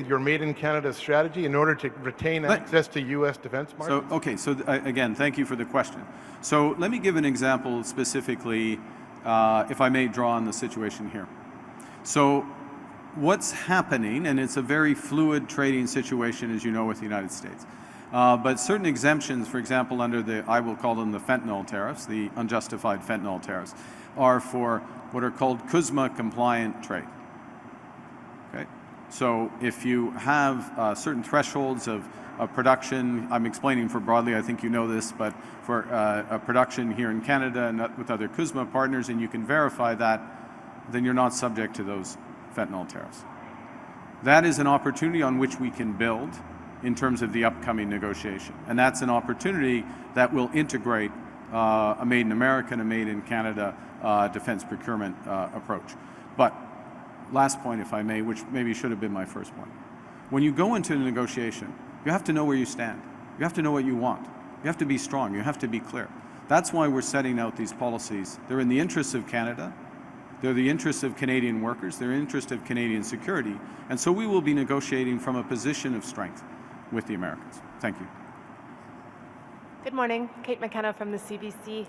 your Made in Canada strategy in order to retain access to U.S. defense markets? Again, thank you for the question. So let me give an example specifically, if I may draw on the situation here. So what's happening, and it's a very fluid trading situation, as you know, with the United States. But certain exemptions, for example, under I will call them the fentanyl tariffs, the unjustified fentanyl tariffs, are for what are called KMA-compliant trade. Okay? So if you have certain thresholds of production, I'm explaining for broadly, I think you know this, but for a production here in Canada and with other CUSMA partners, and you can verify that, then you're not subject to those fentanyl tariffs. That is an opportunity on which we can build in terms of the upcoming negotiation. And that's an opportunity that will integrate a Made in America and a Made in Canada defense procurement approach. But last point, if I may, which maybe should have been my first point. When you go into a negotiation, you have to know where you stand. You have to know what you want. You have to be strong. You have to be clear. That's why we're setting out these policies. They're in the interests of Canada. They're the interests of Canadian workers. They're in the interest of Canadian security. And so we will be negotiating from a position of strength with the Americans. Thank you. Good morning. Kate McKenna from the CBC.